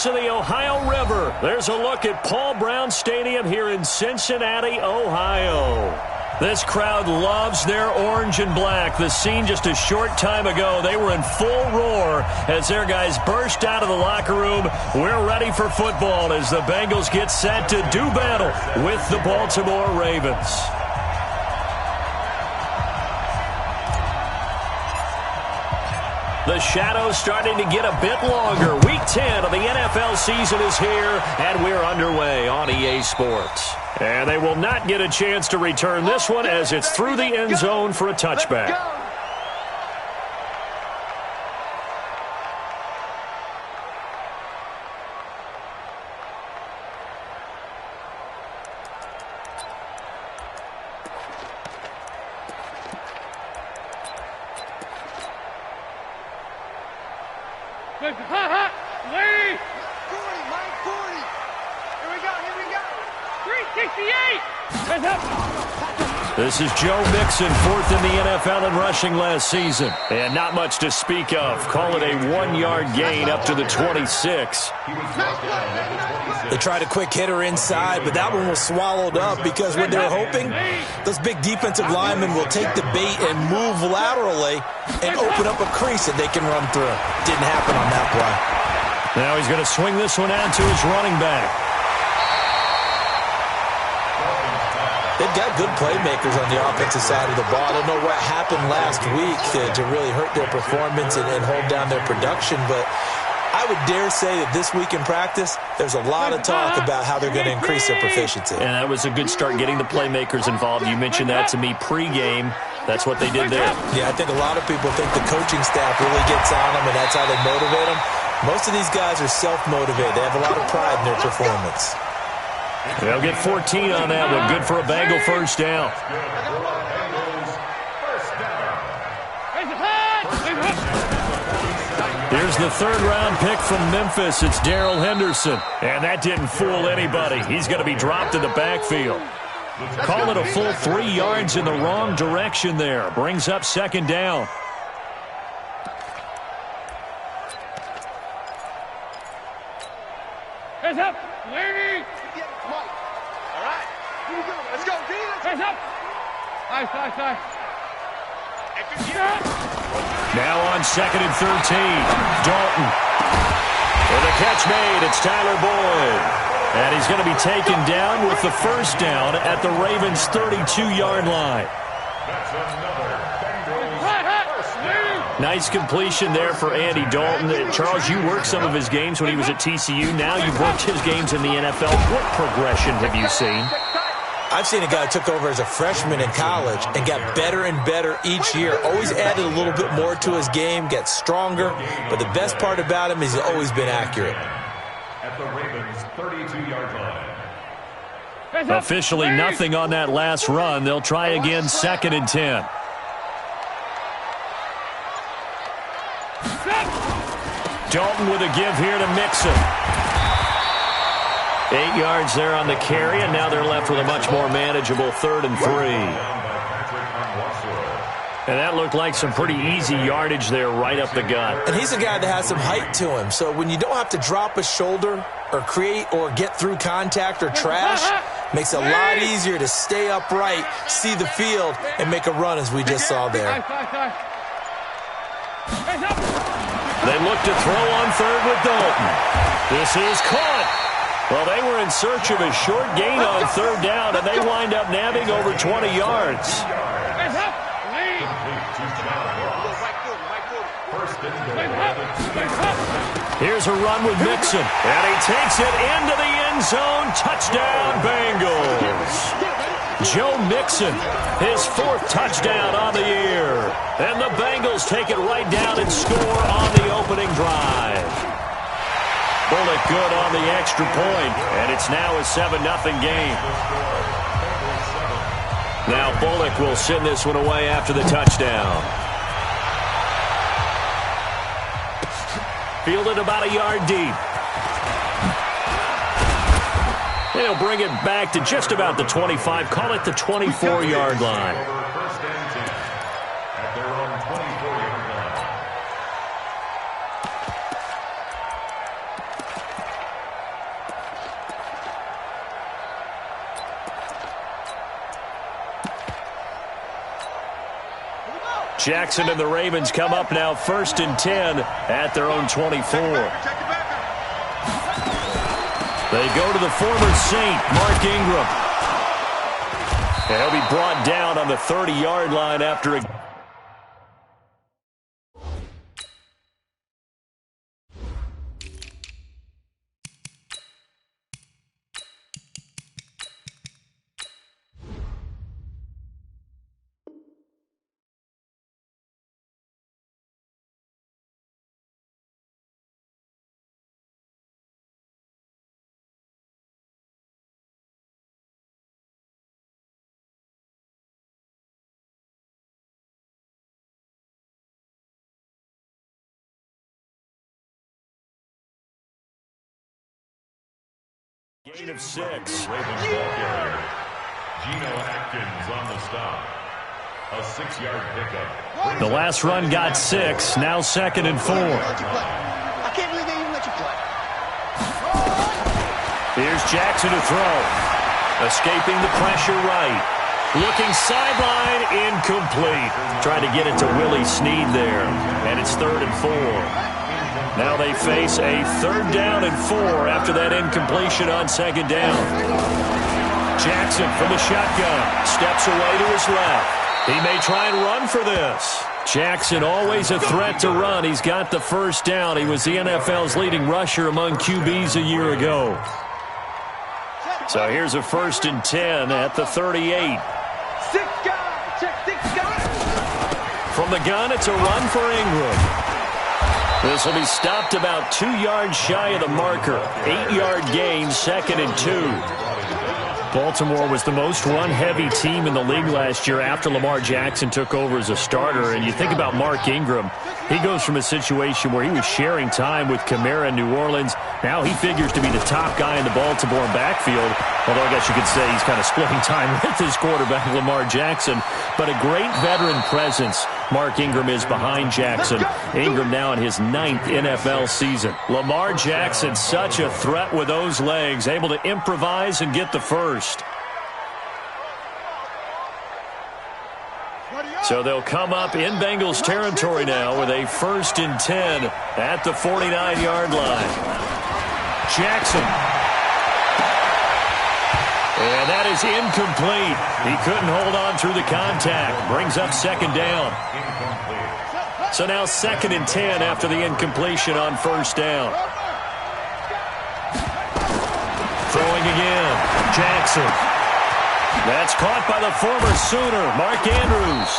To the Ohio River. There's a look at Paul Brown Stadium here in Cincinnati, Ohio. This crowd loves their orange and black. The scene just a short time ago, they were in full roar as their guys burst out of the locker room. We're ready for football as the Bengals get set to do battle with the Baltimore Ravens. The shadow's starting to get a bit longer. Week 10 of the NFL season is here, and we're underway on EA Sports. And they will not get a chance to return this one as it's through the end zone for a touchback. This is Joe Mixon, fourth in the NFL in rushing last season. And not much to speak of. Call it a 1-yard gain up to the 26. They tried a quick hitter inside, but that one was swallowed up because what they were hoping, those big defensive linemen will take the bait and move laterally and open up a crease that they can run through. Didn't happen on that play. Now he's going to swing this one out to his running back. They've got good playmakers on the offensive side of the ball. I don't know what happened last week to really hurt their performance and hold down their production, but I would dare say that this week in practice, there's a lot of talk about how they're going to increase their proficiency. And that was a good start getting the playmakers involved. You mentioned that to me pregame. That's what they did there. Yeah, I think a lot of people think the coaching staff really gets on them, and that's how they motivate them. Most of these guys are self-motivated. They have a lot of pride in their performance. They'll get 14 on that one. Good for a Bengal first down. Here's the third-round pick from Memphis. It's Darrell Henderson. And that didn't fool anybody. He's going to be dropped in the backfield. Call it a full 3 yards in the wrong direction there. Brings up second down. Hands up, lady. All right, here we go. Let's go, D. Hands up. Nice. Now on 2nd and 13. Dalton. With a catch made, it's Tyler Boyd. And he's going to be taken down with the first down at the Ravens' 32-yard line. Nice completion there for Andy Dalton. Charles, you worked some of his games when he was at TCU. Now you've worked his games in the NFL. What progression have you seen? I've seen a guy who took over as a freshman in college and got better and better each year. Always added a little bit more to his game, get stronger. But the best part about him is he's always been accurate. At the Ravens' 32-yard line. Officially nothing on that last run. They'll try again 2nd and 10. Dalton with a give here to Mixon. 8 yards there on the carry, and now they're left with a much more manageable 3rd and 3. And that looked like some pretty easy yardage there right up the gut. And he's a guy that has some height to him, so when you don't have to drop a shoulder or create or get through contact or trash, makes it a lot easier to stay upright, see the field, and make a run as we just saw there. They look to throw on 3rd with Dalton. This is caught. Well, they were in search of a short gain on 3rd down, and they wind up nabbing over 20 yards. Here's a run with Mixon, and he takes it into the end zone. Touchdown, Bengals. Joe Mixon, his 4th touchdown on the year. And the Bengals take it right down and score on the opening drive. Bullock good on the extra point, and it's now a 7-0 game. Now Bullock will send this one away after the touchdown. Fielded about a yard deep. And he'll bring it back to just about the 25. Call it the 24-yard line. Jackson and the Ravens come up now 1st and 10 at their own 24. They go to the former Saint, Mark Ingram. And he'll be brought down on the 30-yard line after a... Gain of 6. Ravens ball carrier. Geno Atkins on the stop. A 6-yard pickup. The last run got 6. Now 2nd and 4. I can't believe they even let you play. Here's Jackson to throw. Escaping the pressure right. Looking sideline, incomplete. Trying to get it to Willie Snead there. And it's 3rd and 4. Now they face a 3rd down and 4 after that incompletion on 2nd down. Jackson from the shotgun. Steps away to his left. He may try and run for this. Jackson always a threat to run. He's got the 1st down. He was the NFL's leading rusher among QBs a year ago. So here's a 1st and 10 at the 38. 6 guys. Check 6 guys. From the gun, it's a run for Ingram. This will be stopped about 2 yards shy of the marker. 8-yard gain, 2nd and 2. Baltimore was the most run-heavy team in the league last year after Lamar Jackson took over as a starter. And you think about Mark Ingram, he goes from a situation where he was sharing time with Kamara in New Orleans. Now he figures to be the top guy in the Baltimore backfield, although I guess you could say he's kind of splitting time with his quarterback, Lamar Jackson. But a great veteran presence Mark Ingram is behind Jackson. Ingram now in his 9th NFL season. Lamar Jackson, such a threat with those legs, able to improvise and get the 1st. So they'll come up in Bengals territory now with a 1st and 10 at the 49-yard line. Jackson. And that is incomplete. He couldn't hold on through the contact. Brings up 2nd down. So now 2nd and 10 after the incompletion on 1st down. Throwing again. Jackson. That's caught by the former Sooner, Mark Andrews.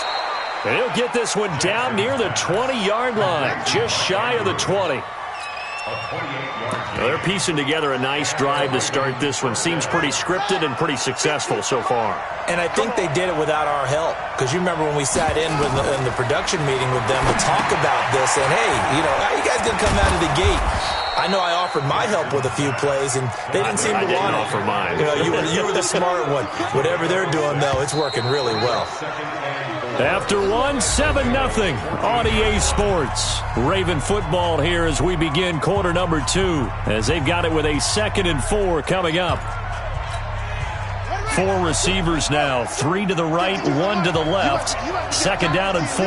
And he'll get this one down near the 20-yard line, just shy of the 20. Well, they're piecing together a nice drive to start this one. Seems pretty scripted and pretty successful so far. And I think they did it without our help. Because you remember when we sat in the production meeting with them to talk about this. And, hey, how you guys going to come out of the gate? I know I offered my help with a few plays, and they didn't seem to want it. I didn't offer mine. You were the smart one. Whatever they're doing, though, it's working really well. After 7-0 on EA Sports. Raven football here as we begin quarter number 2, as they've got it with a 2nd and 4 coming up. 4 receivers now, 3 to the right, 1 to the left. 2nd down and 4.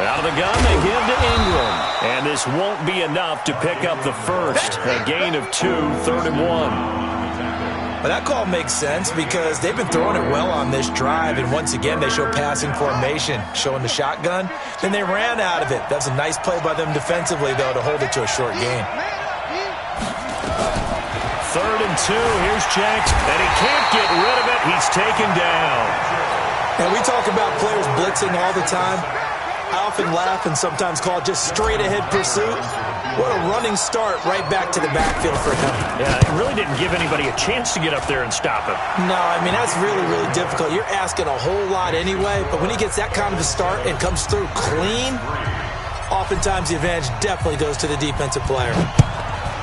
Out of the gun, they give to Ingram. And this won't be enough to pick up the 1st. A gain of 2, 3rd and 1. Well, that call makes sense because they've been throwing it well on this drive, and once again they show passing formation, showing the shotgun. Then they ran out of it. That's a nice play by them defensively, though, to hold it to a short gain. 3rd and 2. Here's Jackson, and he can't get rid of it. He's taken down. And we talk about players blitzing all the time. I often laugh and sometimes call it just straight-ahead pursuit. What a running start right back to the backfield for him. Yeah, it really didn't give anybody a chance to get up there and stop him. No, I mean, that's really, really difficult. You're asking a whole lot anyway, but when he gets that kind of a start and comes through clean, oftentimes the advantage definitely goes to the defensive player.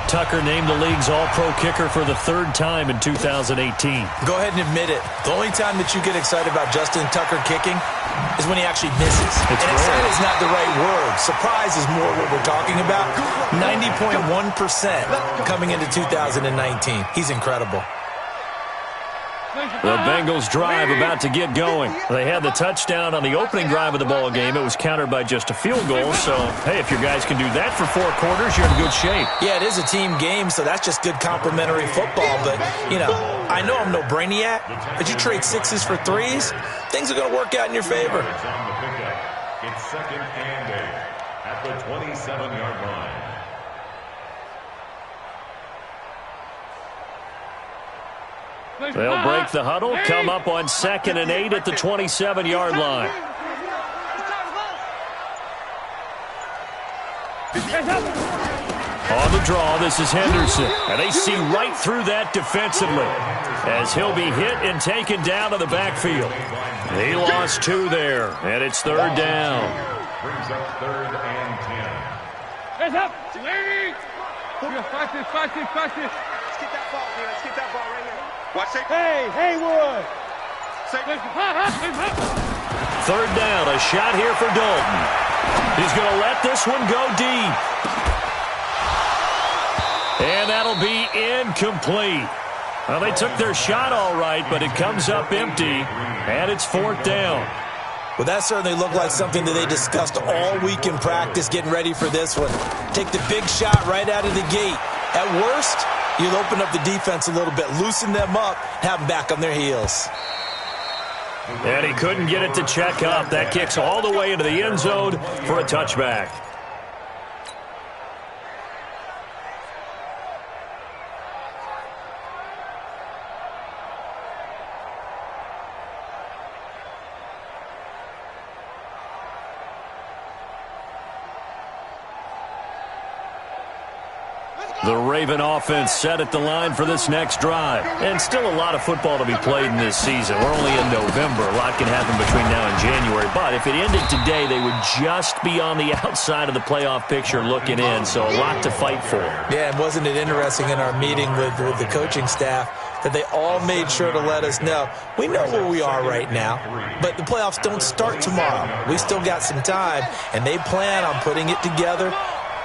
Tucker named the league's all-pro kicker for the 3rd time in 2018. Go ahead and admit it. The only time that you get excited about Justin Tucker kicking is when he actually misses. And excited is not the right word. Surprise is more what we're talking about. 90.1% coming into 2019. He's incredible. The Bengals drive about to get going. They had the touchdown on the opening drive of the ball game. It was countered by just a field goal. So, hey, if your guys can do that for 4 quarters, you're in good shape. Yeah, it is a team game, so that's just good complimentary football. But, you know, I know I'm no brainiac, but you trade 6s for 3s, things are going to work out in your favor. It's 2nd and 8 at the 27-yard line. They'll break the huddle, come up on 2nd and 8 at the 27-yard line. On the draw, this is Henderson. And they see right through that defensively as he'll be hit and taken down to the backfield. He lost 2 there, and it's 3rd down. Brings up 3rd and 10. Hands up! Lady! Practice. Let's get that ball here. Let's get that ball right here. Watch it. Hey, Haywood! 3rd down, a shot here for Dalton. He's going to let this one go deep. And that'll be incomplete. Well, they took their shot all right, but it comes up empty, and it's 4th down. Well, that certainly looked like something that they discussed all week in practice, getting ready for this one. Take the big shot right out of the gate. At worst, you'll open up the defense a little bit, loosen them up, have them back on their heels. And he couldn't get it to check up. That kicks all the way into the end zone for a touchback. The Raven offense set at the line for this next drive. And still a lot of football to be played in this season. We're only in November. A lot can happen between now and January. But if it ended today, they would just be on the outside of the playoff picture looking in. So a lot to fight for. Yeah, and wasn't it interesting in our meeting with the coaching staff that they all made sure to let us know, we know where we are right now, but the playoffs don't start tomorrow. We still got some time, and they plan on putting it together,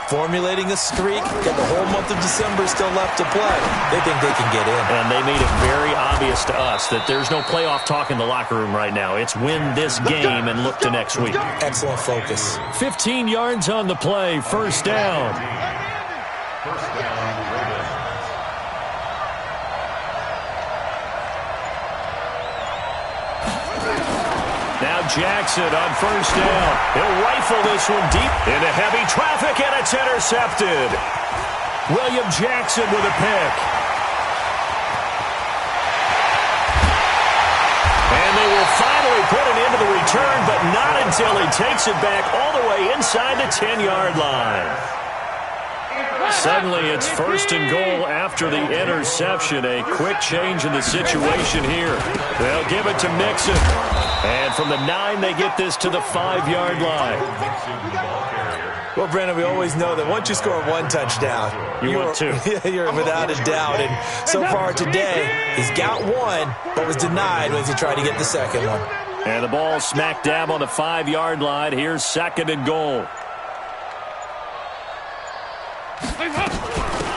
formulating a streak, got the whole month of December still left to play. They think they can get in. And they made it very obvious to us that there's no playoff talk in the locker room right now. It's win this game and look to next week. Excellent focus. 15 yards on the play, 1st down. First down, Ravens. Now Jackson on 1st down. He'll rifle this one deep into heavy traffic, and it's intercepted. William Jackson with a pick. And they will finally put it into the return, but not until he takes it back all the way inside the 10-yard line. Suddenly, it's 1st and goal after the interception. A quick change in the situation here. They'll give it to Mixon. And from the 9, they get this to the 5-yard line. Well, Brandon, we always know that once you score 1 touchdown, want 2. You're without a doubt. And so far today, he's got 1, but was denied when he tried to get the 2nd one. And the ball smack dab on the 5-yard line. Here's 2nd and goal.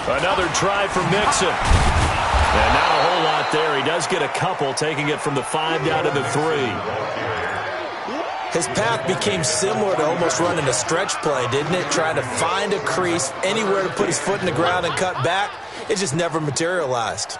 Another try for Mixon. And not a whole lot there. He does get a couple, taking it from the 5 down to the 3. His path became similar to almost running a stretch play, didn't it? Trying to find a crease, anywhere to put his foot in the ground and cut back. It just never materialized.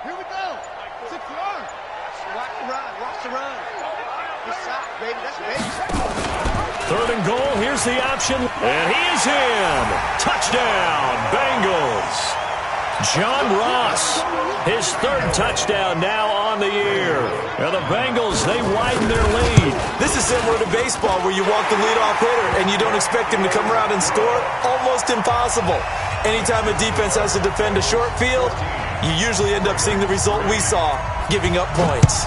Here we go. 6 yards. Watch the run. Watch the run. Good shot, baby. That's baby. 3rd and goal. Here's the option. And he is in. Touchdown, Bengals. John Ross, his 3rd touchdown now on the year. And the Bengals, they widen their lead. This is similar to baseball where you walk the leadoff hitter and you don't expect him to come around and score. Almost impossible. Anytime a defense has to defend a short field, you usually end up seeing the result we saw, giving up points.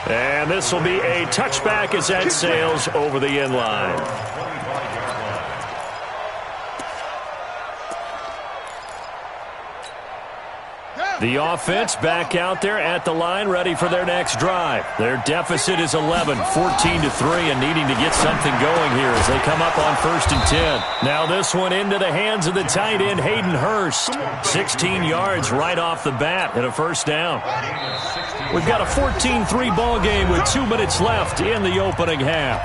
And this will be a touchback as that sails over the end line. The offense back out there at the line, ready for their next drive. Their deficit is 11, 14-3, and needing to get something going here as they come up on 1st and 10. Now this one into the hands of the tight end, Hayden Hurst. 16 yards right off the bat and a first down. We've got a 14-3 ball game with 2 minutes left in the opening half.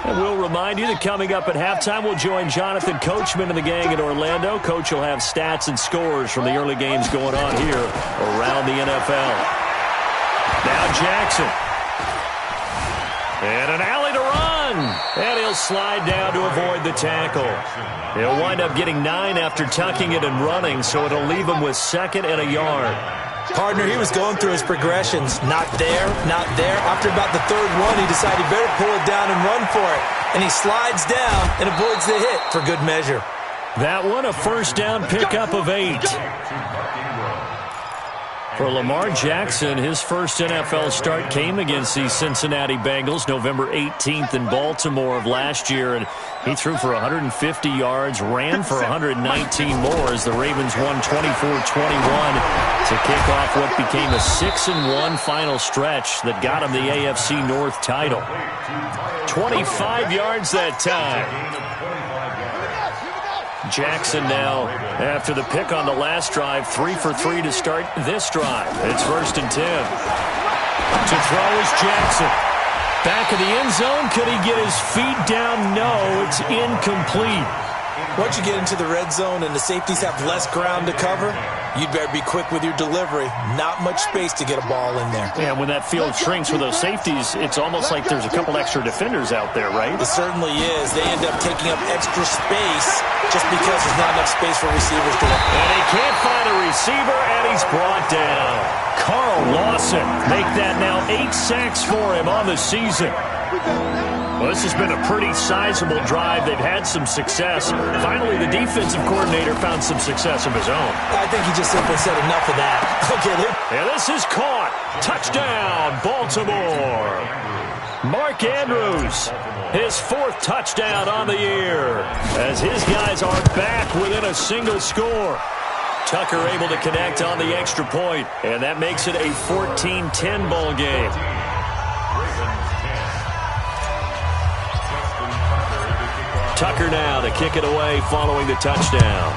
And we'll remind you that coming up at halftime, we'll join Jonathan Coachman and the gang in Orlando. Coach will have stats and scores from the early games going on here around the NFL. Now Jackson. And an alley to run. And he'll slide down to avoid the tackle. He'll wind up getting 9 after tucking it and running, so it'll leave him with 2nd and a yard. Partner, he was going through his progressions. Not there, not there. After about the 3rd one, he decided he better pull it down and run for it. And he slides down and avoids the hit for good measure. That one, a first down pickup of 8. For Lamar Jackson, his first NFL start came against the Cincinnati Bengals November 18th in Baltimore of last year, and he threw for 150 yards, ran for 119 more as the Ravens won 24-21 to kick off what became a 6-1 final stretch that got him the AFC North title. 25 yards that time. Jackson now, after the pick on the last drive, 3 for 3 to start this drive. It's 1st and 10. To throw is Jackson. Back of the end zone. Could he get his feet down? No, it's incomplete. Once you get into the red zone and the safeties have less ground to cover, you'd better be quick with your delivery. Not much space to get a ball in there. Yeah, when that field shrinks with those safeties, it's almost like there's a couple extra defenders out there, right? It certainly is. They end up taking up extra space just because there's not enough space for receivers to run. And he can't find a receiver, and he's brought down. Carl Lawson make that now 8 sacks for him on the season. Well, this has been a pretty sizable drive. They've had some success. Finally, the defensive coordinator found some success of his own. I think he just simply said enough of that. Okay, and this is caught. Touchdown, Baltimore. Mark Andrews, his 4th touchdown on the year, as his guys are back within a single score. Tucker able to connect on the extra point, and that makes it a 14-10 ball game. Tucker now to kick it away following the touchdown.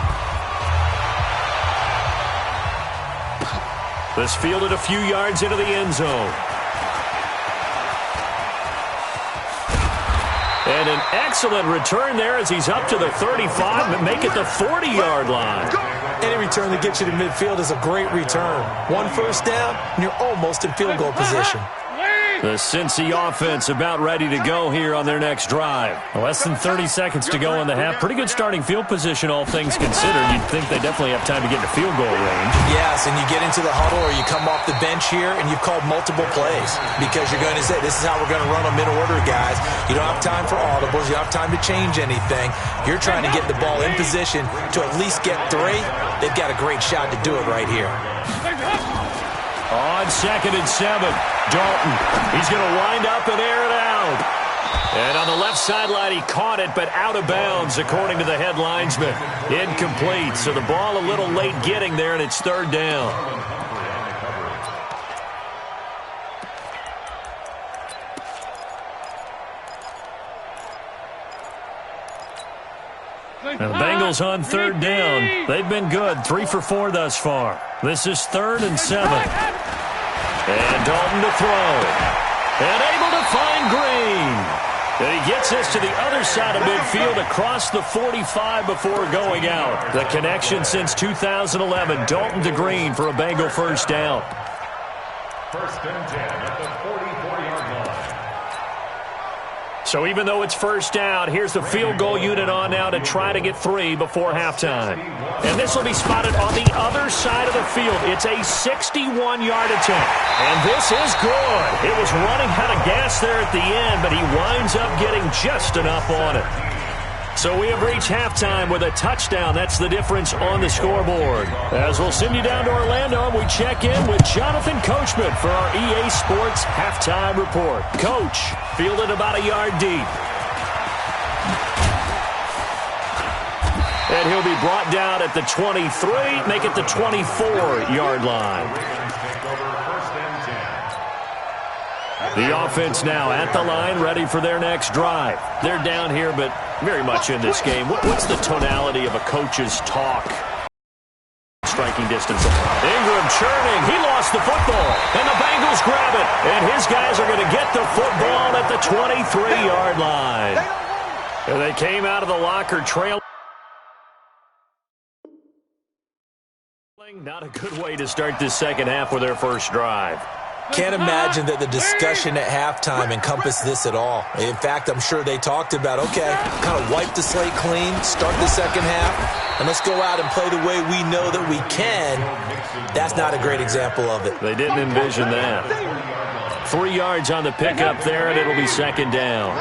This fielded a few yards into the end zone. And an excellent return there as he's up to the 35, but make it the 40-yard line. Any return that gets you to midfield is a great return. 1 first down, and you're almost in field goal position. The Cincy offense about ready to go here on their next drive. Less than 30 seconds to go in the half. Pretty good starting field position, all things considered. You'd think they definitely have time to get into field goal range. Yes, and you get into the huddle or you come off the bench here and you've called multiple plays because you're going to say, this is how we're going to run them in order, guys. You don't have time for audibles. You don't have time to change anything. You're trying to get the ball in position to at least get 3. They've got a great shot to do it right here. On 2nd and 7, Dalton. He's going to wind up and air it out. And on the left sideline, he caught it, but out of bounds, according to the head linesman. Incomplete, so the ball a little late getting there, and it's 3rd down. Now the Bengals on 3rd down. They've been good, 3 for 4 thus far. This is 3rd and 7. And Dalton to throw. And able to find Green. And he gets this to the other side of midfield across the 45 before going out. The connection since 2011. Dalton to Green for a Bengal first down. 1st and 10 at the 44-yard line. So even though it's first down, here's the field goal unit on now to try to get 3 before halftime. And this will be spotted on the other side of the field. It's a 61-yard attempt. And this is good. It was running out of gas there at the end, but he winds up getting just enough on it. So we have reached halftime with a touchdown. That's the difference on the scoreboard. As we'll send you down to Orlando, we check in with Jonathan Coachman for our EA Sports Halftime Report. Coach, fielded about a yard deep. And he'll be brought down at the 23, make it the 24-yard line. The offense now at the line, ready for their next drive. They're down here, but very much in this game. What's the tonality of a coach's talk? Striking distance. Ingram churning. He lost the football. And the Bengals grab it. And his guys are going to get the football at the 23-yard line. And they came out of the locker trailing. Not a good way to start this second half with their first drive. Can't imagine that the discussion at halftime encompassed this at all. In fact, I'm sure they talked about, okay, kind of wipe the slate clean, start the second half, and let's go out and play the way we know that we can. That's not a great example of it. They didn't envision that. 3 yards on the pickup there, and it'll be second down.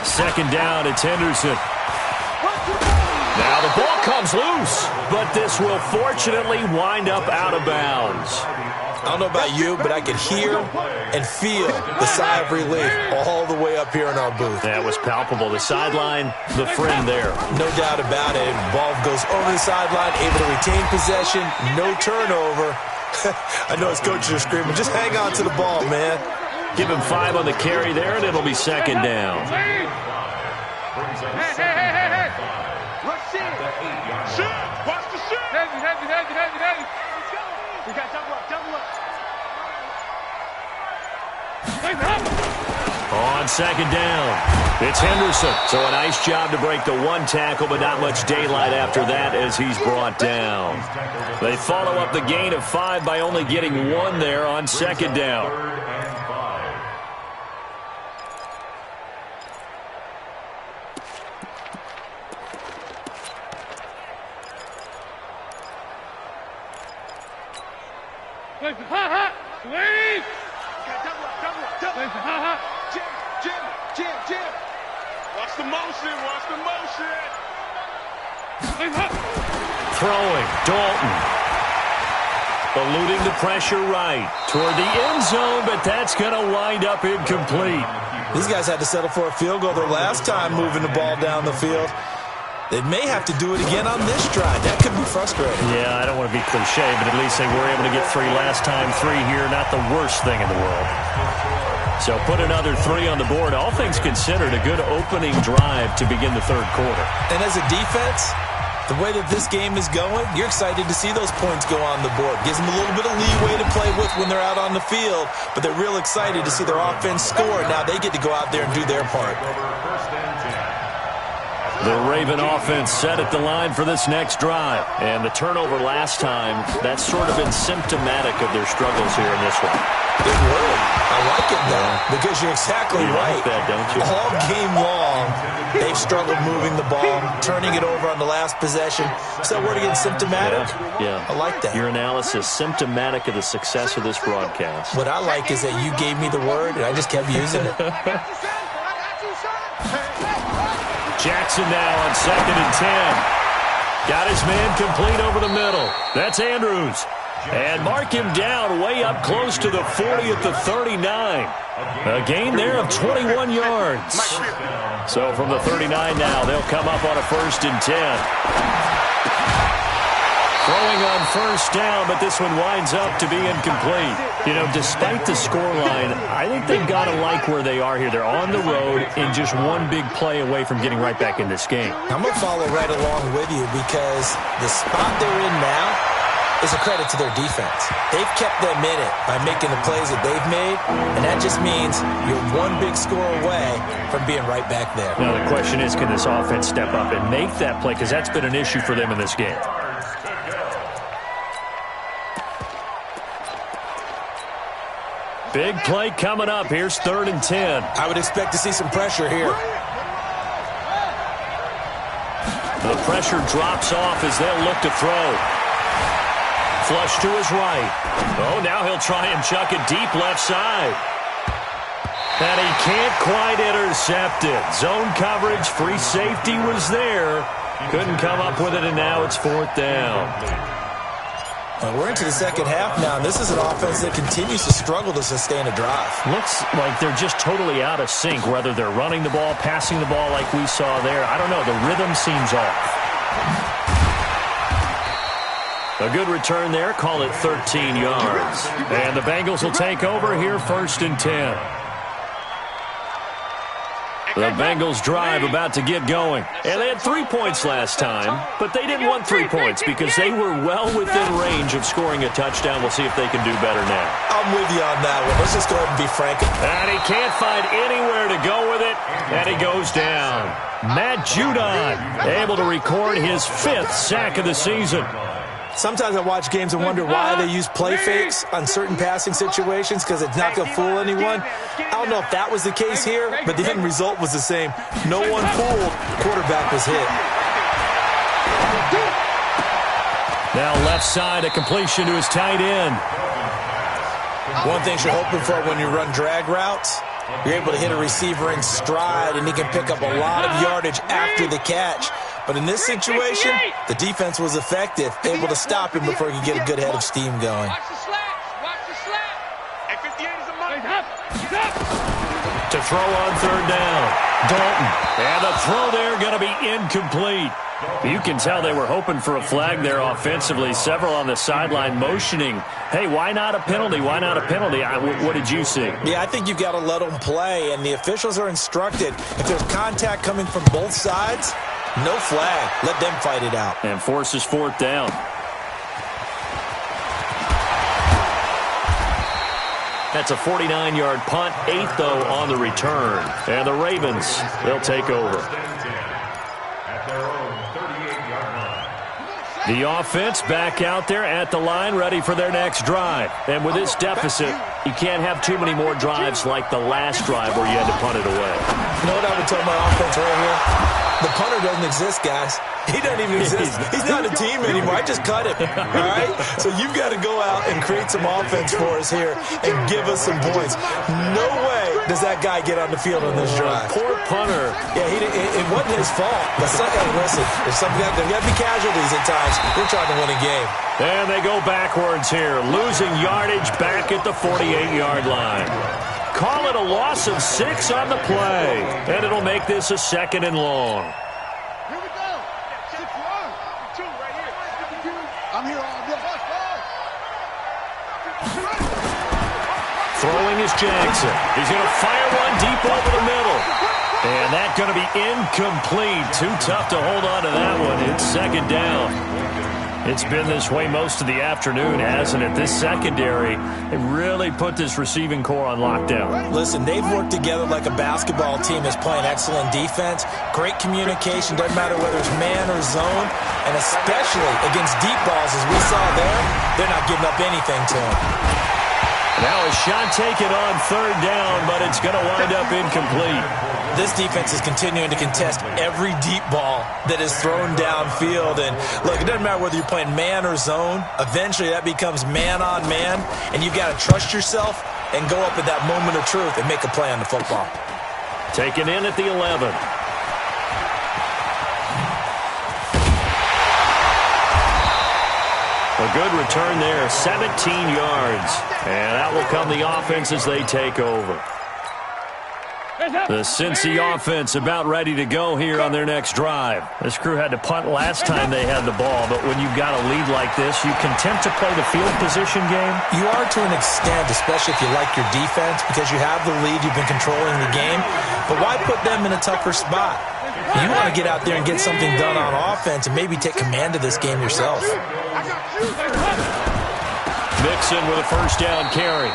Second down, it's Henderson. Now the ball comes loose, but this will fortunately wind up out of bounds. I don't know about you, but I could hear and feel the sigh of relief all the way up here in our booth. That was palpable. The sideline, the friend there. No doubt about it. Ball goes over the sideline, able to retain possession, no turnover. I know his coaches are screaming, just hang on to the ball, man. Give him 5 on the carry there, and it'll be second down. Hey. Shoot! Watch the shoot! Heavy. We got double up. On second down, it's Henderson. So a nice job to break the one tackle, but not much daylight after that as he's brought down. They follow up the gain of 5 by only getting 1 there on second down. Jim. Watch the motion. Throwing, Dalton. Eluding the pressure right toward the end zone, but that's going to wind up incomplete. These guys had to settle for a field goal their last time moving the ball down the field. They may have to do it again on this drive. That could be frustrating. Yeah, I don't want to be cliche, but at least they were able to get 3 last time. 3 here, not the worst thing in the world. So put another 3 on the board. All things considered, a good opening drive to begin the third quarter. And as a defense, the way that this game is going, you're excited to see those points go on the board. Gives them a little bit of leeway to play with when they're out on the field, but they're real excited to see their offense score. Now they get to go out there and do their part. The Raven offense set at the line for this next drive. And the turnover last time, that's sort of been symptomatic of their struggles here in this one. Good word. I like it, though, because you're exactly right. Like that, don't you? All game long, they've struggled moving the ball, turning it over on the last possession. So word again, symptomatic? Yeah. I like that. Your analysis, symptomatic of the success of this broadcast. What I like is that you gave me the word, and I just kept using it. Jackson now on 2nd and 10. Got his man complete over the middle. That's Andrews. And mark him down way up close to the 40 at the 39. A gain there of 21 yards. So from the 39 now, they'll come up on a 1st and 10. Throwing on 1st down, but this one winds up to be incomplete. You know, despite the scoreline, I think they've got to like where they are here. They're on the road and just one big play away from getting right back in this game. I'm going to follow right along with you because the spot they're in now is a credit to their defense. They've kept them in it by making the plays that they've made, and that just means you're one big score away from being right back there. Now, the question is, can this offense step up and make that play? Because that's been an issue for them in this game. Big play coming up. Here's 3rd and 10. I would expect to see some pressure here. The pressure drops off as they'll look to throw. Flush to his right. Oh, now he'll try and chuck it deep left side. And he can't quite intercept it. Zone coverage, free safety was there. Couldn't come up with it, and now it's 4th down. We're into the second half now, and this is an offense that continues to struggle to sustain a drive. Looks like they're just totally out of sync, whether they're running the ball, passing the ball like we saw there. I don't know. The rhythm seems off. A good return there. Call it 13 yards. And the Bengals will take over here 1st and 10. The Bengals drive about to get going. And they had 3 points last time, but they didn't want 3 points because they were well within range of scoring a touchdown. We'll see if they can do better now. I'm with you on that one. Let's just go ahead and be frank. And he can't find anywhere to go with it, and he goes down. Matt Judon able to record his 5th sack of the season. Sometimes I watch games and wonder why they use play fakes on certain passing situations because it's not going to fool anyone. I don't know if that was the case here, but the end result was the same. No one fooled. Quarterback was hit. Now left side, a completion to his tight end. One thing you're hoping for when you run drag routes, you're able to hit a receiver in stride, and he can pick up a lot of yardage after the catch. But in this situation, the defense was effective, able to stop him before he could get a good head of steam going. Watch the slaps. Watch the slaps. And 58 is a money. To throw on 3rd down. Dalton. And the throw there going to be incomplete. You can tell they were hoping for a flag there offensively. Several on the sideline motioning, hey, why not a penalty? Why not a penalty? What did you see? Yeah, I think you've got to let them play, and the officials are instructed. If there's contact coming from both sides, no flag. Let them fight it out. And forces 4th down. That's a 49-yard punt, 8th, though, on the return. And the Ravens, they'll take over. The offense back out there at the line, ready for their next drive. And with this deficit, you can't have too many more drives like the last drive where you had to punt it away. You know what I would tell my offense right here? The punter doesn't exist, guys. He doesn't even exist. He's not a team anymore. I just cut him, all right? So you've got to go out and create some offense for us here and give us some points. No way does that guy get on the field on this drive. Poor punter. Yeah, it wasn't his fault. But hey, listen, there's got to be casualties at times. We're trying to win a game. And they go backwards here, losing yardage back at the 48-yard line. Call it a loss of 6 on the play, and it'll make this a 2nd and long. Here we go. 6-1. 2 right here. I'm here all day. Throwing is Jackson. He's going to fire one deep over the middle. And that's going to be incomplete. Too tough to hold on to that one. It's 2nd down. It's been this way most of the afternoon, hasn't it? This secondary, they really put this receiving core on lockdown. Listen, they've worked together like a basketball team that's playing excellent defense. Great communication, doesn't matter whether it's man or zone. And especially against deep balls, as we saw there, they're not giving up anything to them. Now a shot taken on 3rd down, but it's going to wind up incomplete. This defense is continuing to contest every deep ball that is thrown downfield. And look, it doesn't matter whether you're playing man or zone. Eventually that becomes man on man, and you've got to trust yourself and go up at that moment of truth and make a play on the football. Taken in at the 11. A good return there, 17 yards. And that will come the offense as they take over. The Cincy offense about ready to go here on their next drive. This crew had to punt last time they had the ball, but when you've got a lead like this, you content to play the field position game? You are to an extent, especially if you like your defense, because you have the lead, you've been controlling the game. But why put them in a tougher spot? You want to get out there and get something done on offense and maybe take command of this game yourself. Mixon with a 1st down carry.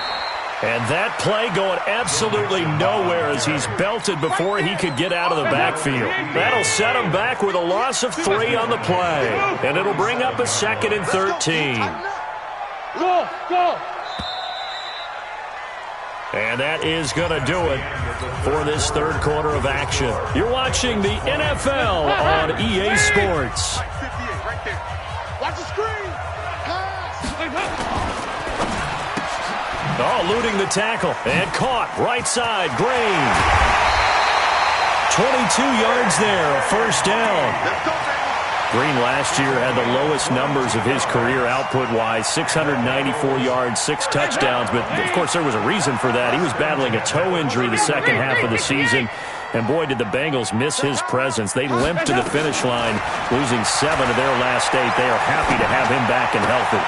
And that play going absolutely nowhere as he's belted before he could get out of the backfield. That'll set him back with a loss of 3 on the play. And it'll bring up a 2nd and 13. Go. And that is going to do it for this 3rd quarter of action. You're watching the NFL on EA Sports. 58 right there. Watch the screen. Pass. Oh, eluding the tackle. And caught. Right side. Green. 22 yards there. A first down. Green last year had the lowest numbers of his career output-wise. 694 yards, 6 touchdowns. But, of course, there was a reason for that. He was battling a toe injury the second half of the season. And, boy, did the Bengals miss his presence. They limped to the finish line, losing 7 of their last 8. They are happy to have him back and healthy.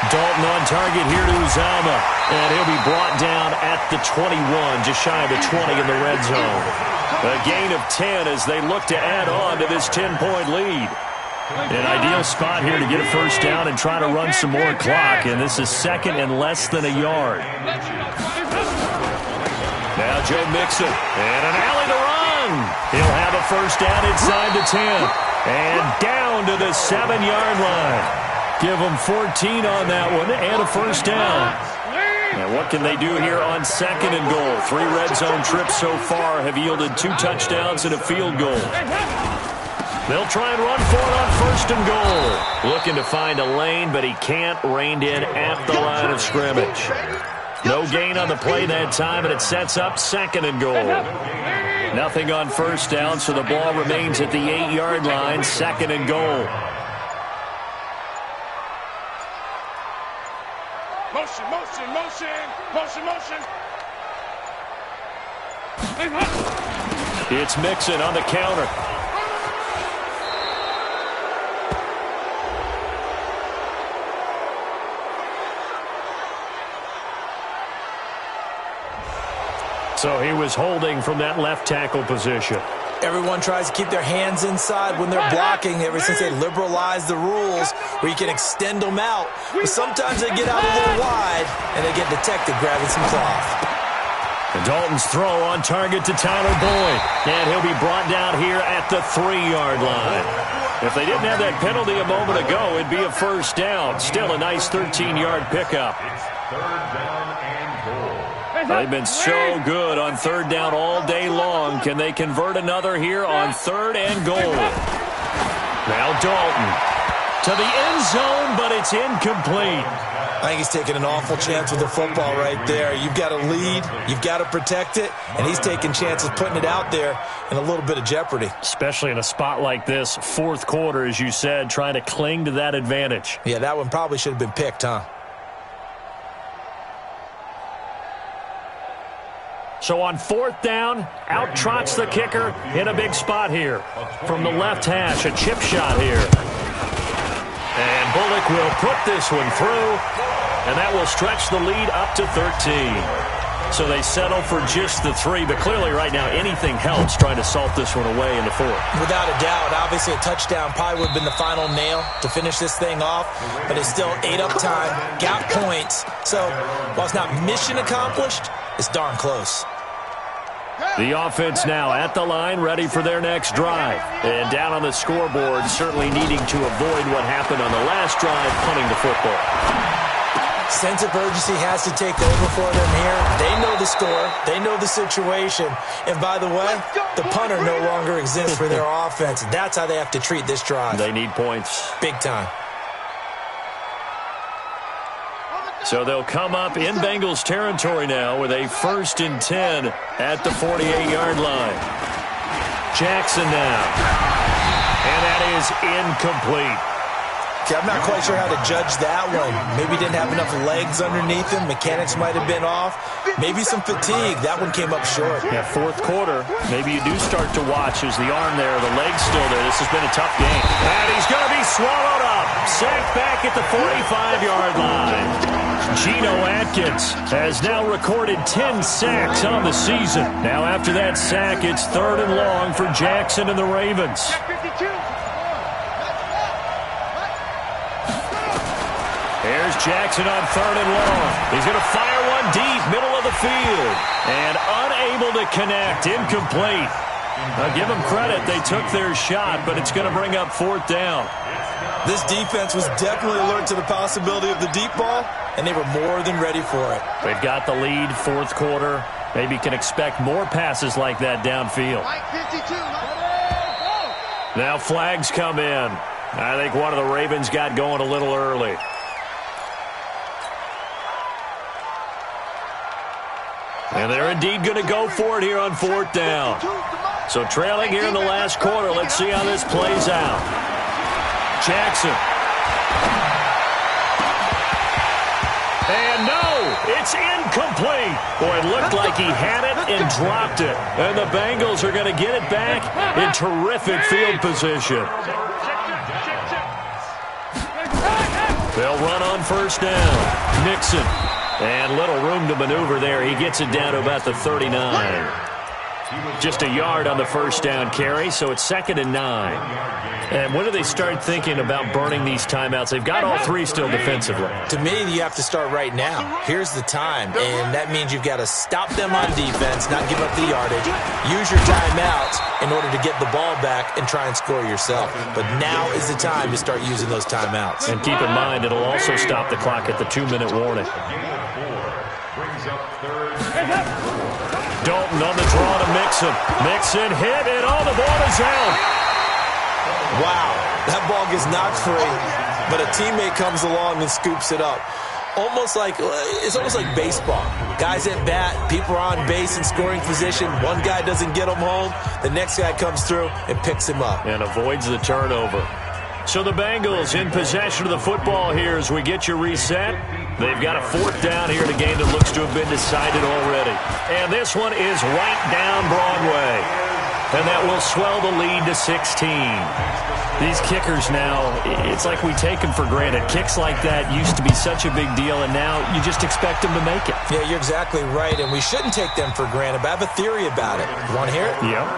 Dalton on target here to Uzama. And he'll be brought down at the 21, just shy of the 20 in the red zone. A gain of 10 as they look to add on to this 10-point lead. An ideal spot here to get a first down and try to run some more clock. And this is second and less than a yard. Now Joe Mixon, and an alley to run. He'll have a first down inside the 10. And down to the 7-yard line. Give them 14 on that one and a first down. And what can they do here on second and goal? 3 red zone trips so far have yielded 2 touchdowns and a field goal. They'll try and run for it on first and goal. Looking to find a lane, but he can't. Reined in at the line of scrimmage. No gain on the play that time, and it sets up second and goal. Nothing on first down, so the ball remains at the 8-yard line, second and goal. Motion, motion, motion, motion, motion. It's Mixon on the counter. So he was holding from that left tackle position. Everyone tries to keep their hands inside when they're blocking ever since they liberalized the rules where you can extend them out. But sometimes they get out a little wide and they get detected grabbing some cloth. And Dalton's throw on target to Tyler Boyd. And he'll be brought down here at the 3-yard line. If they didn't have that penalty a moment ago, it'd be a first down. Still a nice 13-yard pickup. They've been so good on third down all day long. Can they convert another here on third and goal? Now Dalton to the end zone, but it's incomplete. I think he's taking an awful chance with the football right there. You've got to lead, you've got to protect it, and he's taking chances putting it out there in a little bit of jeopardy. Especially in a spot like this, fourth quarter, as you said, trying to cling to that advantage. Yeah, that one probably should have been picked, huh? So on fourth down, out trots the kicker in a big spot here. From the left hash, a chip shot here. And Bullock will put this one through, and that will stretch the lead up to 13. So they settle for just the 3, but clearly right now anything helps trying to salt this one away in the fourth. Without a doubt, obviously a touchdown probably would have been the final nail to finish this thing off, but it's still ate up time, got points. So while it's not mission accomplished, it's darn close. The offense now at the line, ready for their next drive. And down on the scoreboard, certainly needing to avoid what happened on the last drive, punting the football. Sense of urgency has to take over for them here. They know the score. They know the situation. And by the way, the punter no longer exists for their offense. That's how they have to treat this drive. They need points. Big time. So they'll come up in Bengals territory now with a 1st and 10 at the 48-yard line. Jackson now. And that is incomplete. Okay, I'm not quite sure how to judge that one. Maybe didn't have enough legs underneath him. Mechanics might have been off. Maybe some fatigue. That one came up short. Yeah, fourth quarter. Maybe you do start to watch as the arm there, the leg's still there. This has been a tough game. And he's going to be swallowed up. Sacked back at the 45-yard line. Geno Atkins has now recorded 10 sacks on the season. Now after that sack, it's 3rd and long for Jackson and the Ravens. Here's Jackson on 3rd and long. He's going to fire one deep, middle of the field. And unable to connect, incomplete. Now give them credit, they took their shot, but it's going to bring up 4th down. This defense was definitely alert to the possibility of the deep ball, and they were more than ready for it. They've got the lead, fourth quarter. Maybe can expect more passes like that downfield. Now flags come in. I think one of the Ravens got going a little early. And they're indeed going to go for it here on 4th down. So trailing here in the last quarter. Let's see how this plays out. Jackson. And no, it's incomplete. Boy, it looked like he had it and dropped it. And the Bengals are going to get it back in terrific field position. They'll run on 1st down. Mixon. And little room to maneuver there. He gets it down to about the 39. Just a yard on the 1st down carry, so it's 2nd and 9. And when do they start thinking about burning these timeouts? They've got all 3 still defensively. To me, you have to start right now. Here's the time, and that means you've got to stop them on defense, not give up the yardage, use your timeouts in order to get the ball back and try and score yourself. But now is the time to start using those timeouts. And keep in mind, it'll also stop the clock at the 2-minute warning. Dalton on the draw to Mixon. Mixon hit, and the ball is out. Wow, that ball gets knocked free, but a teammate comes along and scoops it up. It's almost like baseball. Guys at bat, people are on base in scoring position. One guy doesn't get him home. The next guy comes through and picks him up. And avoids the turnover. So the Bengals in possession of the football here as we get you reset. They've got a 4th down here in a game that looks to have been decided already. And this one is right down Broadway. And that will swell the lead to 16. These kickers now, it's like we take them for granted. Kicks like that used to be such a big deal, and now you just expect them to make it. Yeah, you're exactly right, and we shouldn't take them for granted, but I have a theory about it. You want to hear it? Yeah.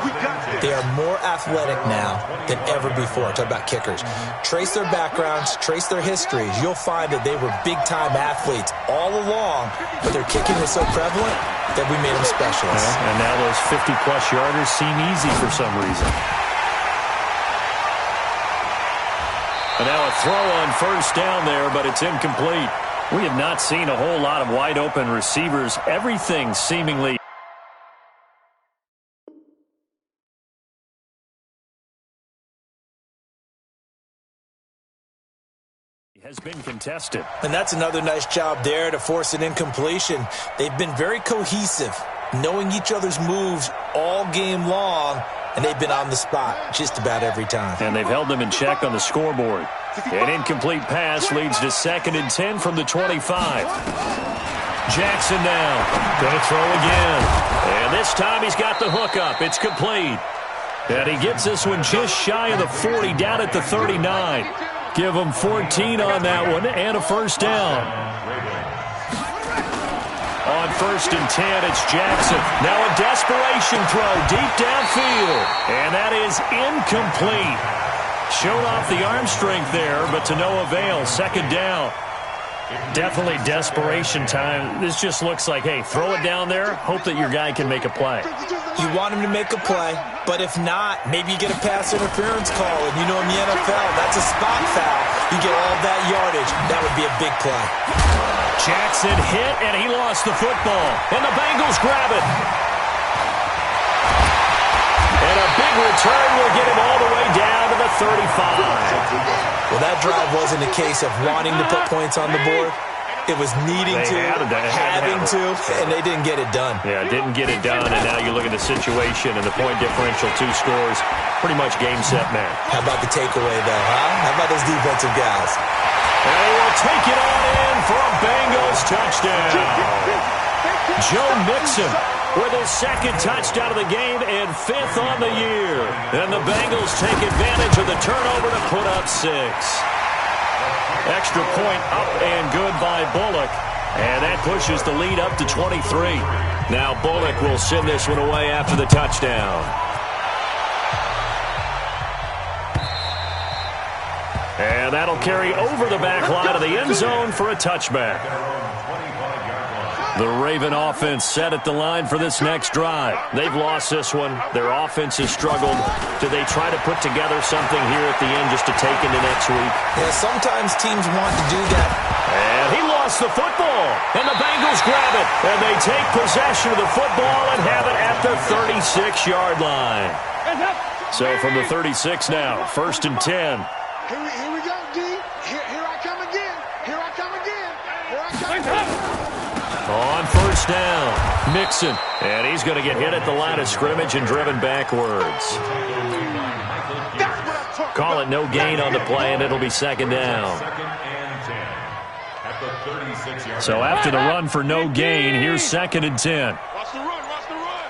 They are more athletic now than ever before. Talk about kickers. Trace their backgrounds, trace their histories. You'll find that they were big-time athletes all along, but their kicking is so prevalent that we made them specialists. Yeah, and now those 50-plus yarders seem easy for some reason. And now a throw on 1st down there, but it's incomplete. We have not seen a whole lot of wide-open receivers. Everything seemingly has been contested. And that's another nice job there to force an incompletion. They've been very cohesive, knowing each other's moves all game long, and they've been on the spot just about every time. And they've held them in check on the scoreboard. An incomplete pass leads to 2nd and 10 from the 25. Jackson now. Going to throw again. And this time he's got the hook up. It's complete. And he gets this one just shy of the 40, down at the 39. Give him 14 on that one and a 1st down. On 1st and 10, it's Jackson. Now a desperation throw deep downfield. And that is incomplete. Showed off the arm strength there, but to no avail. 2nd down. Definitely desperation time. This just looks like, hey, throw it down there, hope that your guy can make a play. You want him to make a play, but if not, maybe you get a pass interference call, and you know in the NFL, that's a spot foul. You get all that yardage. That would be a big play. Jackson hit, and he lost the football. And the Bengals grab it. And a big return will get him all the way down to the 35. Well, that drive wasn't a case of wanting to put points on the board. It was needing to, having to, and they didn't get it done. Yeah, didn't get it done, and now you look at the situation and the point differential, 2 scores, pretty much game, set, match. How about the takeaway, though, huh? How about those defensive guys? And he will take it on in for a Bengals touchdown. Joe Mixon with his 2nd touchdown of the game and 5th on the year. And the Bengals take advantage of the turnover to put up 6. Extra point up and good by Bullock. And that pushes the lead up to 23. Now Bullock will send this one away after the touchdown. And that'll carry over the back line of the end zone for a touchback. The Raven offense set at the line for this next drive. They've lost this one. Their offense has struggled. Do they try to put together something here at the end just to take into next week? Yeah, sometimes teams want to do that. And he lost the football. And the Bengals grab it. And they take possession of the football and have it at the 36-yard line. So from the 36 now, 1st and 10. Here we go, D. Here I come again. Here I come again. Here I come again. On 1st first down. Mixon. And he's going to get hit at the line of scrimmage and driven backwards. Call it no gain on the play, and it'll be second down. So after the run for no gain, here's 2nd and 10. Watch the run, watch the run.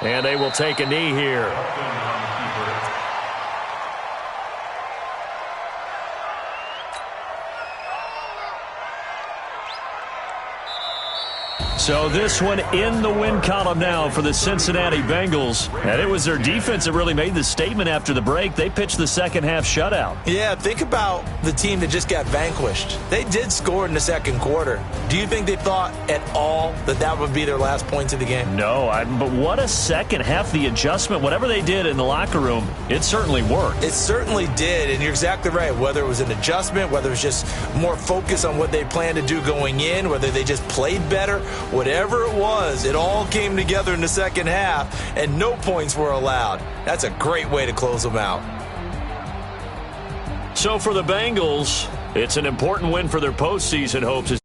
And they will take a knee here. So this one in the win column now for the Cincinnati Bengals. And it was their defense that really made the statement after the break. They pitched the second half shutout. Yeah, think about the team that just got vanquished. They did score in the second quarter. Do you think they thought at all that that would be their last points of the game? No, but what a second half. The adjustment, whatever they did in the locker room, it certainly worked. It certainly did, and you're exactly right. Whether it was an adjustment, whether it was just more focus on what they planned to do going in, whether they just played better, whatever it was, it all came together in the second half, and no points were allowed. That's a great way to close them out. So for the Bengals, it's an important win for their postseason hopes.